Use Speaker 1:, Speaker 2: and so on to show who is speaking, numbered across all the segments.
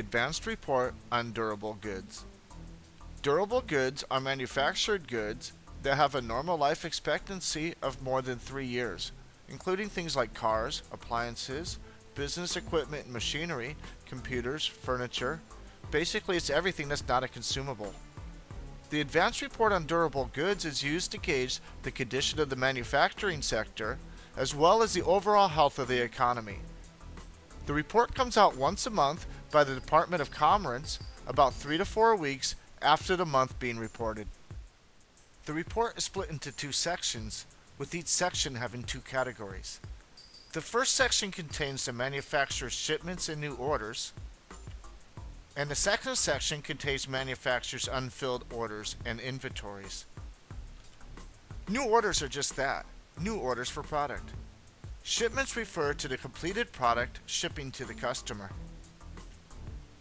Speaker 1: Advanced Report on Durable Goods. Durable goods are manufactured goods that have a normal life expectancy of more than 3 years, including things like cars, appliances, business equipment and machinery, computers, furniture. Basically, it's everything that's not a consumable. The Advanced Report on Durable Goods is used to gauge the condition of the manufacturing sector as well as the overall health of the economy. The report comes out once a month by the Department of Commerce, about 3 to 4 weeks after the month being reported. The report is split into 2 sections, with each section having 2 categories. The first section contains the manufacturer's shipments and new orders, and the second section contains manufacturer's unfilled orders and inventories. New orders are just that, new orders for product. Shipments refer to the completed product shipping to the customer.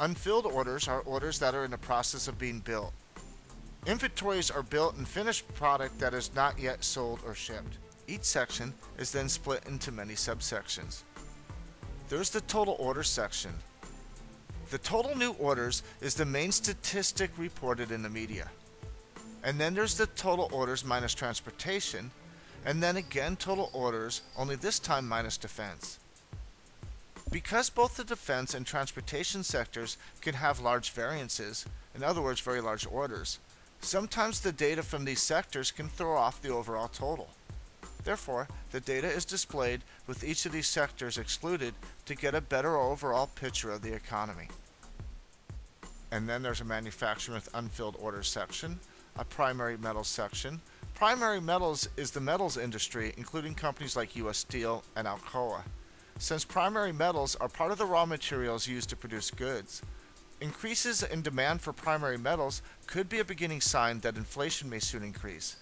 Speaker 1: Unfilled orders are orders that are in the process of being built. Inventories are built and finished product that is not yet sold or shipped. Each section is then split into many subsections. There's the total orders section. The total new orders is the main statistic reported in the media. And then there's the total orders minus transportation, and then again total orders, only this time minus defense. Because both the defense and transportation sectors can have large variances, in other words very large orders, sometimes the data from these sectors can throw off the overall total. Therefore, the data is displayed with each of these sectors excluded to get a better overall picture of the economy. And then there's a manufacturing with unfilled orders section, a primary metals section. Primary metals is the metals industry, including companies like US Steel and Alcoa. Since primary metals are part of the raw materials used to produce goods, increases in demand for primary metals could be a beginning sign that inflation may soon increase.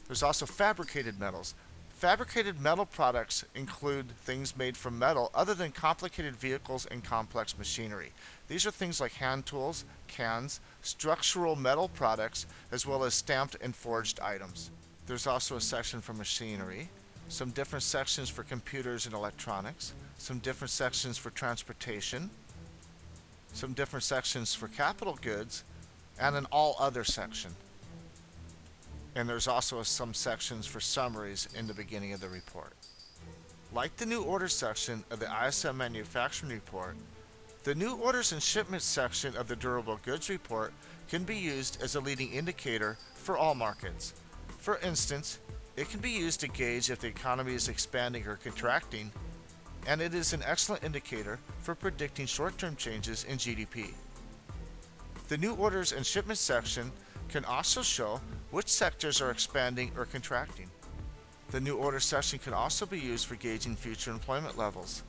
Speaker 1: There's also fabricated metals. Fabricated metal products include things made from metal other than complicated vehicles and complex machinery. These are things like hand tools, cans, structural metal products, as well as stamped and forged items. There's also a section for machinery, some different sections for computers and electronics, some different sections for transportation, some different sections for capital goods, and an all other section. And there's also some sections for summaries in the beginning of the report. Like the new orders section of the ISM manufacturing report, the new orders and shipments section of the durable goods report can be used as a leading indicator for all markets. For instance, it can be used to gauge if the economy is expanding or contracting, and it is an excellent indicator for predicting short-term changes in GDP. The new orders and shipments section can also show which sectors are expanding or contracting. The new order section can also be used for gauging future employment levels.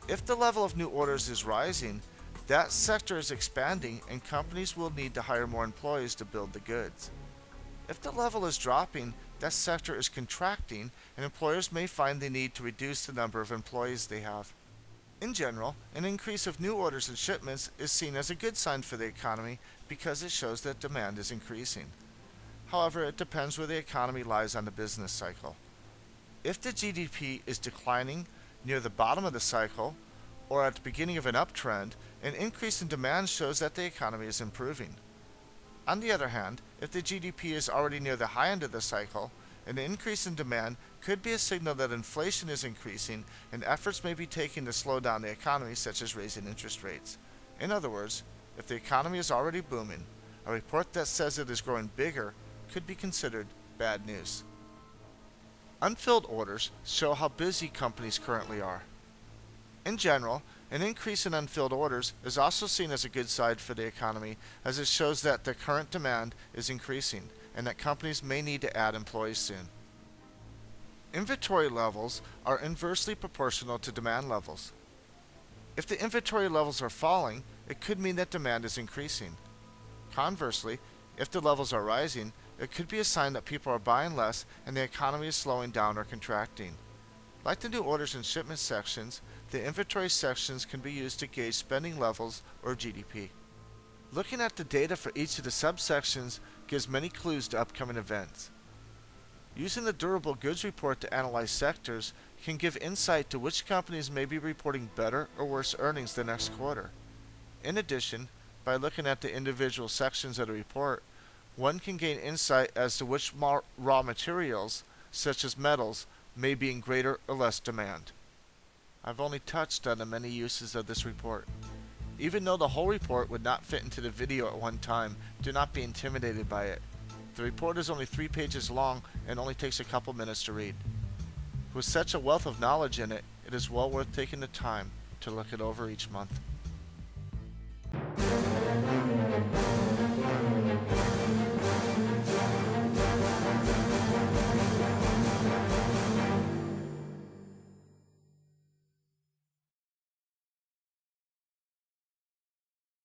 Speaker 1: If the level of new orders is rising, that sector is expanding and companies will need to hire more employees to build the goods. If the level is dropping, that sector is contracting and employers may find they need to reduce the number of employees they have. In general, an increase of new orders and shipments is seen as a good sign for the economy because it shows that demand is increasing. However, it depends where the economy lies on the business cycle. If the GDP is declining near the bottom of the cycle or at the beginning of an uptrend, an increase in demand shows that the economy is improving. On the other hand, if the GDP is already near the high end of the cycle, an increase in demand could be a signal that inflation is increasing and efforts may be taken to slow down the economy, such as raising interest rates. In other words, if the economy is already booming, a report that says it is growing bigger could be considered bad news. Unfilled orders show how busy companies currently are. In general, an increase in unfilled orders is also seen as a good sign for the economy, as it shows that the current demand is increasing and that companies may need to add employees soon. Inventory levels are inversely proportional to demand levels. If the inventory levels are falling, it could mean that demand is increasing. Conversely, if the levels are rising, it could be a sign that people are buying less and the economy is slowing down or contracting. Like the new orders and shipments sections, the inventory sections can be used to gauge spending levels or GDP. Looking at the data for each of the subsections gives many clues to upcoming events. Using the durable goods report to analyze sectors can give insight to which companies may be reporting better or worse earnings the next quarter. In addition, by looking at the individual sections of the report, one can gain insight as to which raw materials, such as metals, may be in greater or less demand. I've only touched on the many uses of this report. Even though the whole report would not fit into the video at one time, do not be intimidated by it. The report is only 3 pages long and only takes a couple minutes to read. With such a wealth of knowledge in it, it is well worth taking the time to look it over each month.